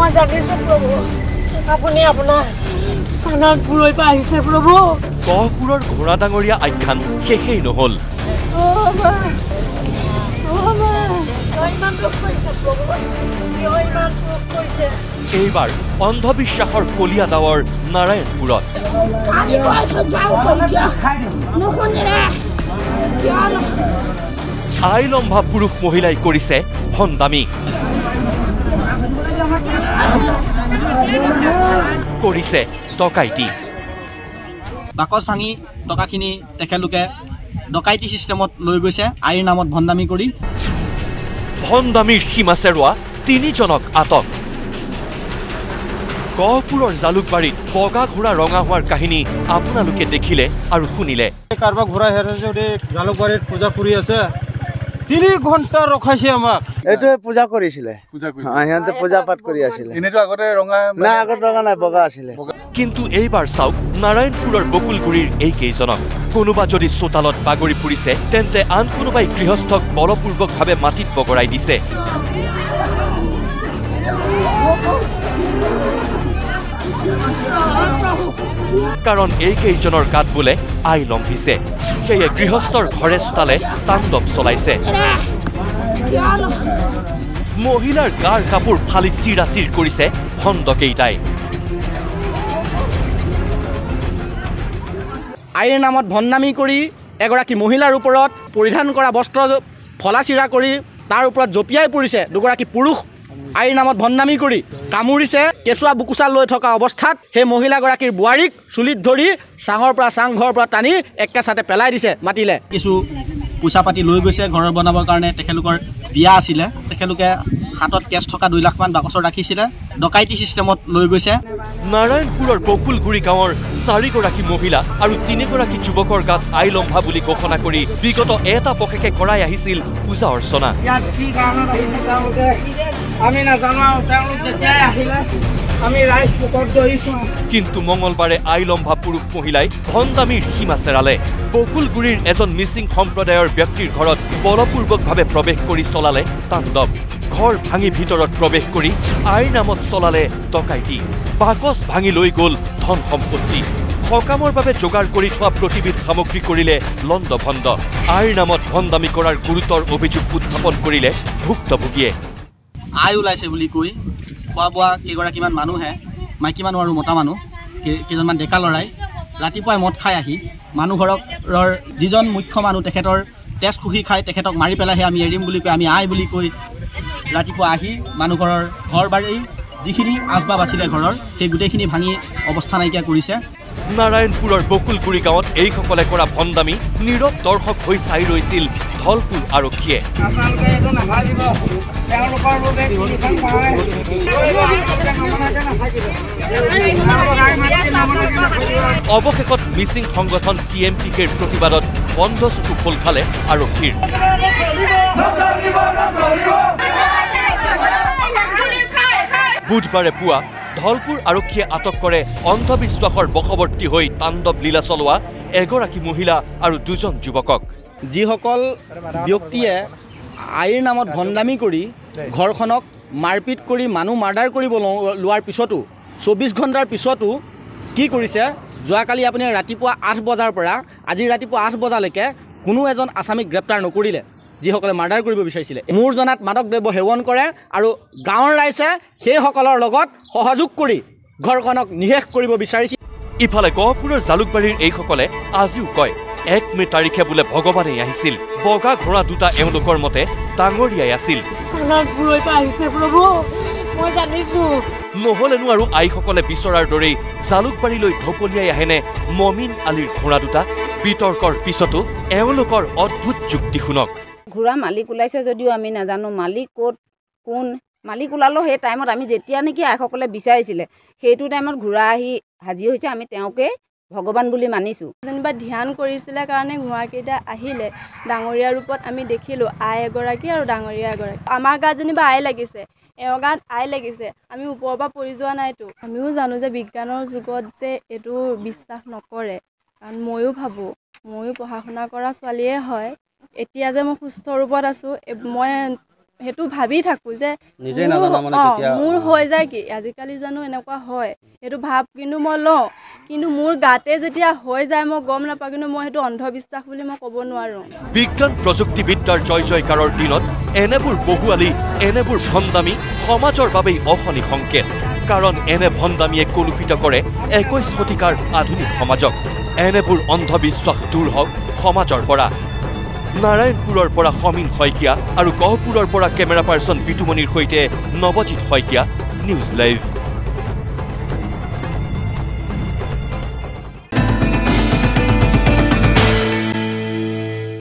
মই জানিছো প্ৰভু আপুনি আপোনাৰ স্থানত পুৰৈ পৰা আহিছে প্ৰভু গহপুৰৰ ঘোঁৰা ডাঙৰীয়া আখ্যান শেষেই নহল এইবাৰ অন্ধবিশ্বাসৰ কলীয়া ডাৱৰ নাৰায়ণপুৰত আই লম্ভা পুৰুষ মহিলাই কৰিছে ভণ্ডামি কৰিছে ডকাইতি বাকচ ভাঙি টকাখিনি তেখেতলোকে ডকাইতি সিস্টেমত লৈ গৈছে আইৰ নামত ভণ্ডামি কৰি ভণ্ডামিৰ সীমা চেৰোৱা তিনিজনক আটক গহপুৰৰ জালুকবাৰীত বগা ঘোঁৰা ৰঙা হোৱাৰ কাহিনী আপোনালোকে দেখিলে আৰু শুনিলে কাৰোবাৰ ঘোঁৰা হেৰাই যদি জালুকবাৰীত পূজা কৰি আছে 3 ঘণ্টা ৰখাইছে আমাক এইটো পূজা কৰিছিলে সিহঁতে পূজা পাঠ কৰি আছিলে এনেতো আগতে ৰঙা না আগত ৰঙা নাই বগা আছিলে কিন্তু এইবাৰ চাওক নাৰায়ণপুৰৰ বকুলগুৰিৰ এই কেইজনক কোনোবা যদি চোতালত বাগৰি ফুৰিছে তেন্তে আন কোনোবাই গৃহস্থক বলপূৰ্বকভাৱে মাটিত বগৰাই দিছে কাৰণ এই কেইজনৰ গাত বোলে আই লম্ভিছে সেয়ে গৃহস্থৰ ঘৰে চোতালে তাণ্ডৱ চলাইছে মহিলাৰ গাৰ কাপোৰ ফালি চিৰাচিৰ কৰিছে ভণ্ডকেইটাই আইৰ নামত ভণ্ডামি কৰি এগৰাকী মহিলাৰ ওপৰত পৰিধান কৰা বস্ত্ৰ ফলা চিৰা কৰি তাৰ ওপৰত জঁপিয়াই পৰিছে দুগৰাকী পুৰুষ আইৰ নামত ভণ্ডামি কৰি কামুৰিছে কেঁচুৱা বুকুচা লৈ থকা অৱস্থাত সেই মহিলাগৰাকীৰ বোৱাৰীক চুলিত ধৰি চাঙৰ পৰা চাংঘৰৰ পৰা টানি একেচাতে পেলাই দিছে মাতিলে কিছু পইচা পাতি লৈ গৈছে ঘৰৰ বনাবৰ কাৰণে তেখেতলোকৰ বিয়া আছিলে তেখেতলোকে হাতত কেছ থকা 2 লাখ মান বাকচত ৰাখিছিলে ডকাইতি সিস্টেমত লৈ গৈছে নাৰায়ণপুৰৰ বকুলগুৰি গাঁৱৰ 4 গৰাকী মহিলা আৰু 3 গৰাকী যুৱকৰ গাত আই লম্ভা বুলি ঘোষণা কৰি বিগত এটা পষেকে কৰাই আহিছিল পূজা অৰ্চনা ইয়াত কি কাৰণত আহিছে তেওঁলোকে আমি নাজানো তেওঁলোক যেতিয়াই আহিলে আমি ৰাইজ পুকত ধৰিছো কিন্তু মঙলবাৰে আই লম্ভা পুৰুষ মহিলাই ভণ্ডামিৰ সীমা চেৰালে বকুলগুৰিৰ এজন মিচিং সম্প্ৰদায়ৰ ব্যক্তিৰ ঘৰত বলপূৰ্বকভাৱে প্ৰৱেশ কৰি চলালে তাণ্ডৱ ঘৰ ভাঙি ভিতৰত প্ৰৱেশ কৰি আইৰ নামত চলালে ডকাইতি বাকচ ভাঙি লৈ গ'ল ধন সম্পত্তি সকামৰ বাবে যোগাৰ কৰি থোৱা প্ৰতিবিধ সামগ্ৰী কৰিলে লণ্ডভণ্ড আইৰ নামত ভণ্ডামি কৰাৰ গুৰুতৰ অভিযোগ উত্থাপন কৰিলে ভুক্তভোগীয়ে আই ওলাইছে বুলি কৈ খোৱা বোৱা কেইগৰাকীমান মানুহে মাইকী মানুহ আৰু মতা মানুহ কেইজনমান ডেকা ল'ৰাই ৰাতিপুৱাই মদ খাই আহি মানুহ ঘৰৰ যিজন মুখ্য মানুহ তেখেতৰ তেজ খুহি খাই তেখেতক মাৰি পেলাইহে আমি এৰিম বুলি কৈ আমি আই বুলি কৈ ৰাতিপুৱা আহি মানুহ ঘৰৰ ঘৰ বাৰী যিখিনি আচবাব আছিলে ঘৰৰ সেই গোটেইখিনি ভাঙি অৱস্থা নাইকিয়া কৰিছে নাৰায়ণপুৰৰ বকুলগুৰি গাঁৱত এইসকলে কৰা ভণ্ডামি নীৰৱ দৰ্শক হৈ চাই ৰৈছিল ধলপুৰ আৰক্ষীয়ে আপোনালোকে এইটো নাভাবিব তেওঁলোকৰ বাবে অৱশেষত মিচিং সংগঠন TMTKৰ প্ৰতিবাদত বন্ধ চকু খোল খালে আৰক্ষীৰ বুধবাৰে পুৱা ধলপুৰ আৰক্ষীয়ে আটক কৰে অন্ধবিশ্বাসৰ বশৱৰ্তী হৈ তাণ্ডৱ লীলা চলোৱা এগৰাকী মহিলা আৰু 2জন যুৱকক যিসকল ব্যক্তিয়ে আইৰ নামত ভণ্ডামি কৰি ঘৰখনক মাৰপিট কৰি মানুহ মাৰ্ডাৰ কৰিব লোৱাৰ পিছতো 24 ঘণ্টাৰ পিছতো কি কৰিছে যোৱাকালি আপুনি ৰাতিপুৱা 8 বজাৰ পৰা আজি ৰাতিপুৱা 8 বজালৈকে কোনো এজন আসামীক গ্ৰেপ্তাৰ নকৰিলে যিসকলে মাৰ্ডাৰ কৰিব বিচাৰিছিলে মোৰ জনাত মাদক দ্ৰব্য সেৱন কৰে আৰু গাঁৱৰ ৰাইজে সেইসকলৰ লগত সহযোগ কৰি ঘৰখনক নিশেষ কৰিব বিচাৰিছে ইফালে গহপুৰৰ জালুকবাৰীৰ এইসকলে আজিও কয় 1 মে তাৰিখে বোলে ভগৱানেই আহিছিল বগা ঘোঁৰা দুটা এওঁলোকৰ মতে ডাঙৰীয়াই আছিল পুৰৈ পৰা আহিছে প্ৰভু মই জানিছো নহলেনো আৰু আইসকলে বিচৰাৰ দৰেই জালুকবাৰীলৈ ঢপলিয়াই আহেনে মমিন আলীৰ ঘোঁৰা দুটা বিতৰ্কৰ পিছতো এওঁলোকৰ অদ্ভুত যুক্তি শুনক ঘোঁৰা মালিক ওলাইছে যদিও আমি নাজানো মালিক ক'ত কোন মালিক ওলালো সেই টাইমত আমি যেতিয়া নেকি আইসকলে বিচাৰিছিলে সেইটো টাইমত ঘোঁৰা আহি হাজিৰ হৈছে আমি তেওঁকে ভগৱান বুলি মানিছো যেনিবা ধ্যান কৰিছিলে কাৰণে ঘোঁৰাকেইটা আহিলে ডাঙৰীয়া ৰূপত আমি দেখিলোঁ আই এগৰাকী আৰু ডাঙৰীয়া এগৰাকী আমাৰ গাত যেনিবা আই লাগিছে এওঁৰ গাত আই লাগিছে আমি ওপৰৰ পৰা পৰি যোৱা নাইতো আমিও জানো যে বিজ্ঞানৰ যুগত যে এইটো বিশ্বাস নকৰে কাৰণ ময়ো ভাবোঁ ময়ো পঢ়া শুনা কৰা ছোৱালীয়ে হয় এতিয়া যে মই সুস্থ ৰূপত আছোঁ মই সেইটো ভাবি থাকোঁ যে নিজেই নাজানা মানে কেতিয়া মোৰ হৈ যায় কি আজিকালি জানো এনেকুৱা হয় সেইটো ভাব কিন্তু মই লওঁ কিন্তু মোৰ গাতে যেতিয়া হৈ যায় মই গম নাপাওঁ কিন্তু মই সেইটো অন্ধবিশ্বাস বুলি মই ক'ব নোৱাৰোঁ বিজ্ঞান প্ৰযুক্তিবিদ্যাৰ জয় জয়কাৰৰ দিনত এনেবোৰ বহুৱালি এনেবোৰ ভণ্ডামী সমাজৰ বাবেই অশনি সংকেত কাৰণ এনে ভণ্ডামীয়ে কলুষিত কৰে 21 শতিকাৰ আধুনিক সমাজক এনেবোৰ অন্ধবিশ্বাস দূৰ হওক সমাজৰ পৰা নাৰায়ণপুৰৰ পৰা সমীন শইকীয়া আৰু গহপুৰৰ পৰা কেমেৰা পাৰ্চন বিতুমণিৰ সৈতে নৱজিৎ শইকীয়া নিউজ লাইভ